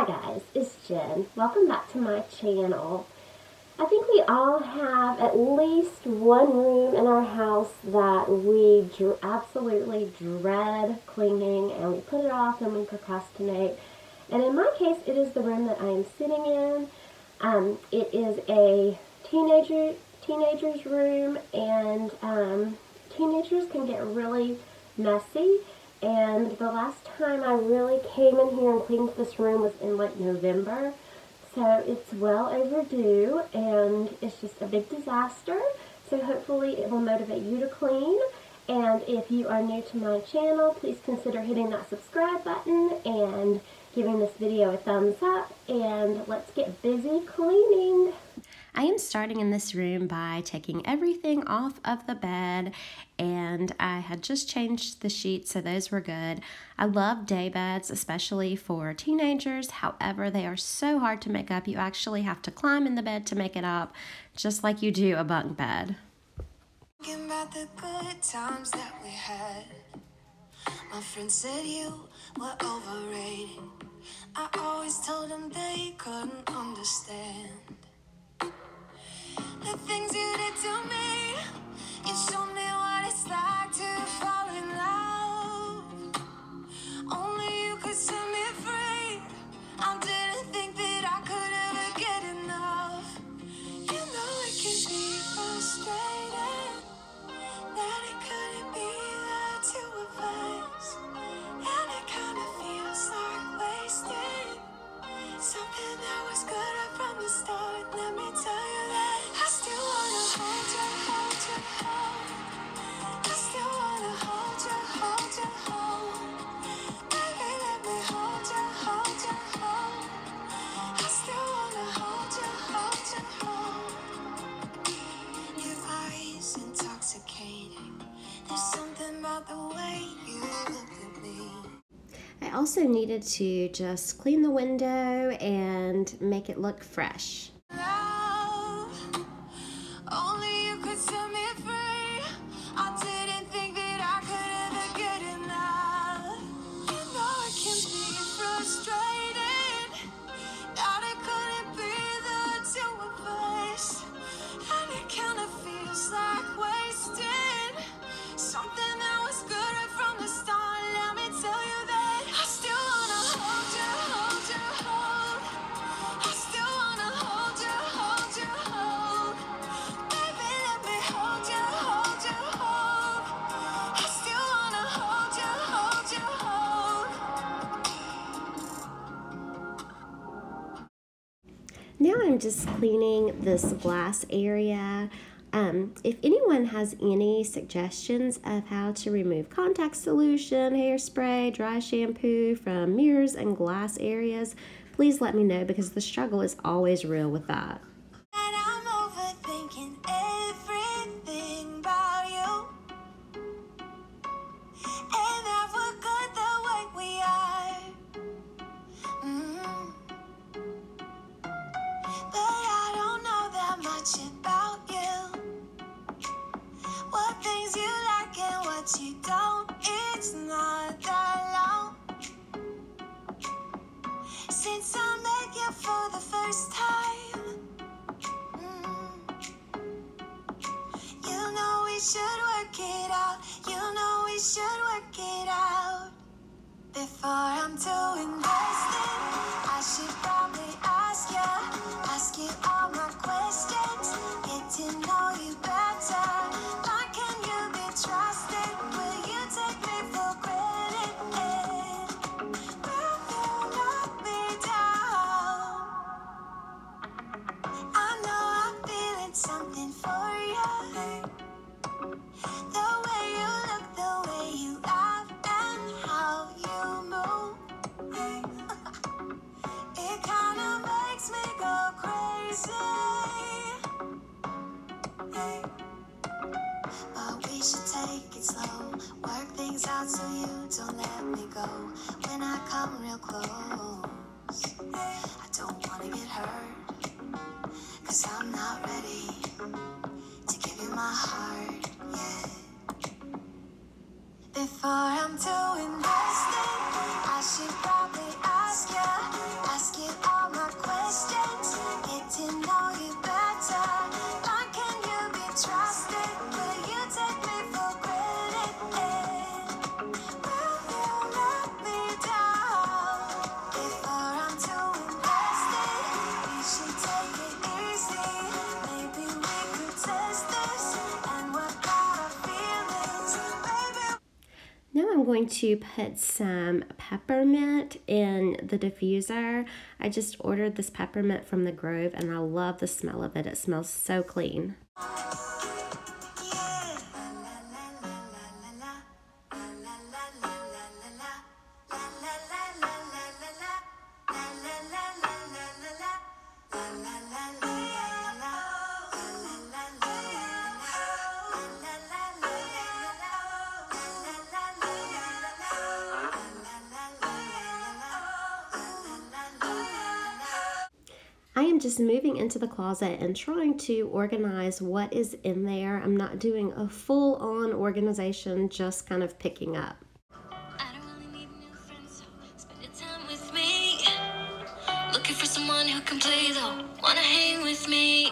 Hi guys, it's Jen. Welcome back to my channel. I think we all have at least one room in our house that we absolutely dread cleaning, and we put it off and we procrastinate. And in my case, it is the room that I am sitting in. It is a teenager's room, and teenagers can get really messy. And the last time I really came in here and cleaned this room was in like November. So it's well overdue, and it's just a big disaster. So hopefully it will motivate you to clean. And if you are new to my channel, please consider hitting that subscribe button and giving this video a thumbs up. And let's get busy cleaning. I am starting in this room by taking everything off of the bed, and I had just changed the sheets, so those were good. I love day beds, especially for teenagers. However, they are so hard to make up. You actually have to climb in the bed to make it up, just like you do a bunk bed. Thinking about the good times that we had. My friend said you were overrated. I always told them they couldn't understand the things you did to me. You showed me what it's like to fall in love. Only you could set me free. I didn't think that I could ever get enough. You know it can be frustrating that it couldn't be the two of us, and it kind of feels like wasting something that was good right from the start. Let me tell you that I still wanna hold you, hold you, hold. I still wanna hold you, hold you, hold. Baby, let me hold you, hold you, hold. I still wanna hold you, hold you, hold. Your eyes intoxicating. There's something about the way you look at me. I also needed to just clean the window and make it look fresh. Love, only you could set me free. I didn't think that I could ever get enough. You know it can be frustrating that it couldn't be the two of us, and it kind of feels like wasting something that was good right from the start. Let me tell you that I still wanna hold you, hold you, hold. I still wanna hold you, hold you, hold. Baby, let me hold you, hold you, hold. I still wanna hold you, hold you, hold. Now I'm just cleaning this glass area. If anyone has any suggestions of how to remove contact solution, hairspray, dry shampoo from mirrors and glass areas, please let me know, because the struggle is always real with that. And I'm overthinking everything about you. And that we're good the way we are. But I don't know that much about you. What things you like and what you don't. It's not that long since I met you for the first time. You know we should work it out. You know we should work it out. Before I'm too invested, I should probably ask you all my questions, get to know you better. Why can you be trusted? Will you take me for granted? Will you knock me down? I know I'm feeling something for you. The way you look, the way you laugh, and how you move. It kind of makes me go crazy. But we should take it slow, work things out so you don't let me go. When I come real close, I don't want to get hurt, 'cause I'm not ready to give you my heart yet. Before I'm too invested, I should probably ask you I'm going to put some peppermint in the diffuser. I just ordered this peppermint from the Grove and I love the smell of it. It smells so clean. I am just moving into the closet and trying to organize what is in there. I'm not doing a full-on organization, just kind of picking up. I don't really need new friends, so spend your time with me. Looking for someone who can play though, wanna hang with me.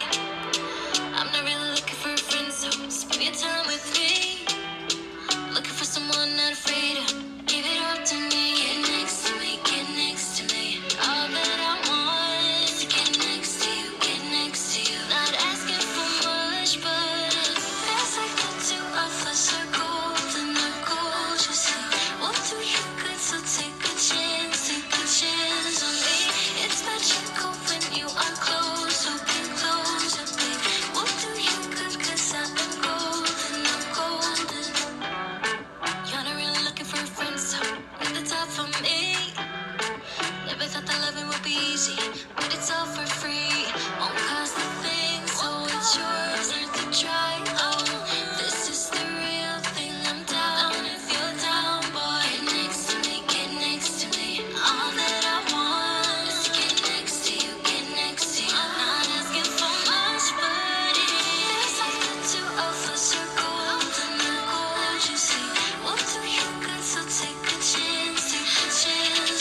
I'm not really looking for a friend, so spend your time with me. Looking for someone not afraid to give it up to me. Get next to me, get next to me. All that I want is to get next to you, get next to you. Not asking for much, but it feels like the two of us are golden, our gold, you see. We'll do you good, so take a chance on me. It's magical when you are close, so get closer, babe. We'll do you good, 'cause I am golden, I'm golden. You're not really looking for a friend, so at the top for me. Never thought that loving would be easy, but it's all for free. Won't cost a thing, so it's yours, worth a try. Oh, this is the real thing, I'm down if you're down, boy. Get next to me, get next to me. All that I want is to get next to you, get next to you. I'm not asking for much, but it feels like the two of us are golden, our gold, you see. We'll do you good, so take a chance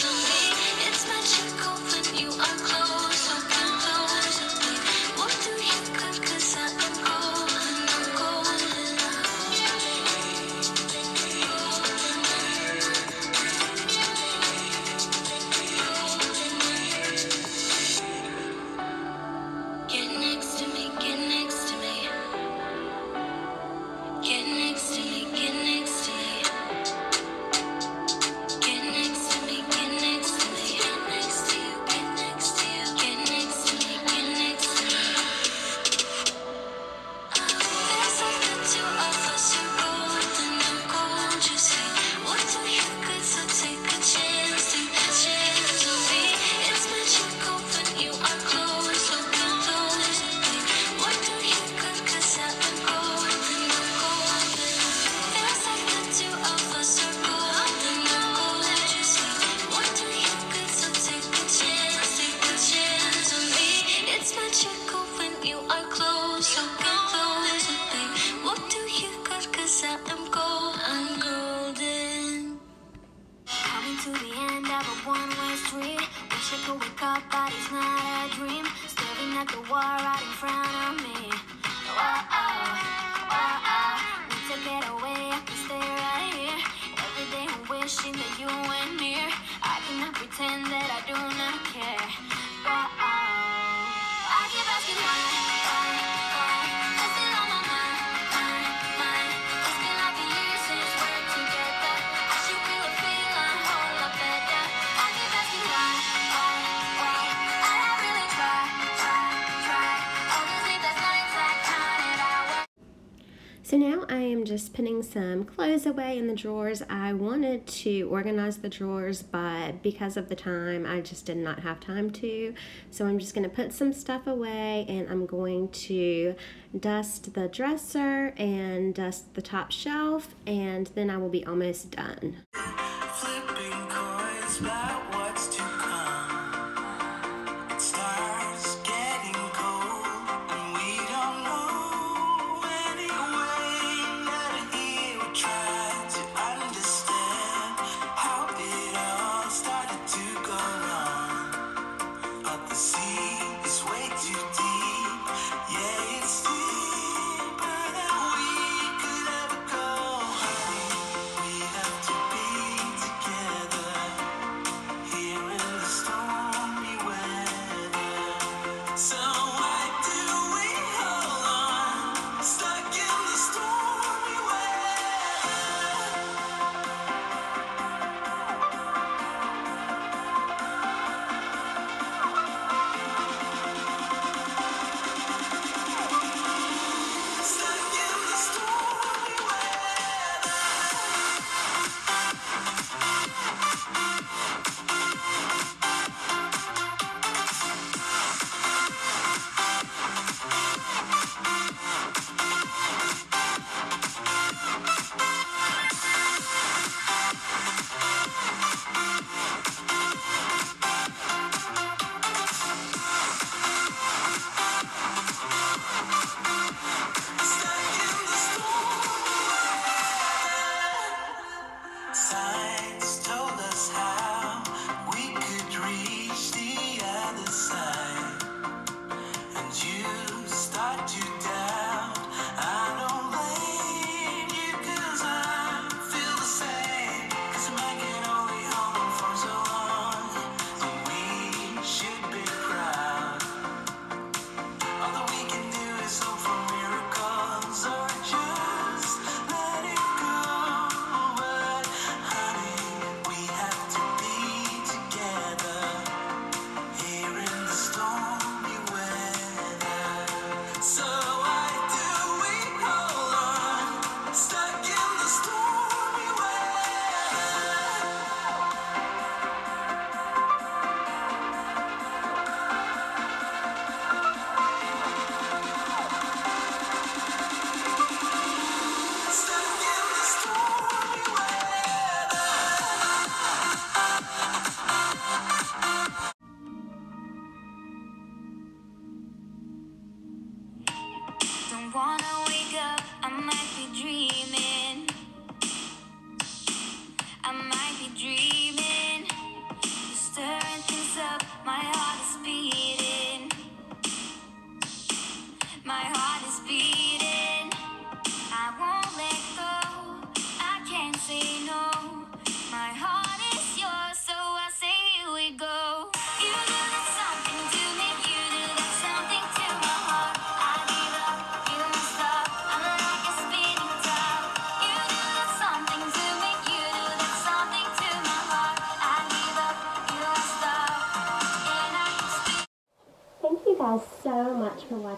on me. It's magical when you are close, so come closer, babe. We'll do you good, 'cause I am golden, I'm golden. Get next to me, get next to me. Get next to me, get next to me. Get next to me, get next to me. Get next to you, get next to you. Get next to me, get next to me. Feels like the two of us are golden, I'm gold, you see. We'll do you good, so take a chance on me. It's magical when you are close, so get closer, babe. We'll do you good, 'cause I am golden, I'm golden. Feels like the two of us are golden, I'm gold, you see. We'll do you good, so take a chance on me. It's magical when you are close, so get closer, babe. We'll do you good, 'cause I am gold, I'm golden. Coming to the end of a one-way street. Wish I could wake up, but it's not a dream. Staring at the wall right in front of me. Need to get away, I can stay right here. Every day I'm wishing that you were near. I cannot pretend that I do not care. I keep asking why. It's still on my mind. It's been like a year since we're together. I should really feel a whole lot better. I keep asking why. I really try. All these sleepless nights I counted out. So now I am just putting some clothes away in the drawers. I wanted to organize the drawers, but because of the time, I just did not have time to. So I'm just going to put some stuff away, and I'm going to dust the dresser and dust the top shelf, and then I will be almost done. Flipping coins about what's to come. It starts getting cold, and we don't know anyway. Not here, we try to understand how it all started to go wrong. But the sea is way too deep. Yeah, it's deeper than we could ever go. We have to be together.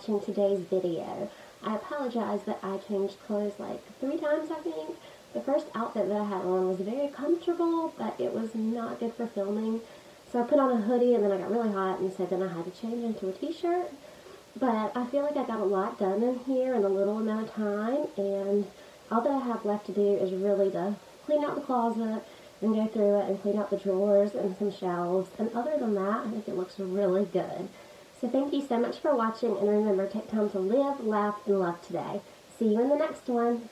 watching today's video. I apologize that I changed clothes like 3 times, I think. The first outfit that I had on was very comfortable, but it was not good for filming. So I put on a hoodie and then I got really hot, and so then I had to change into a t-shirt. But I feel like I got a lot done in here in a little amount of time, and all that I have left to do is really to clean out the closet and go through it and clean out the drawers and some shelves. And other than that, I think it looks really good. So thank you so much for watching, and remember, take time to live, laugh, and love today. See you in the next one.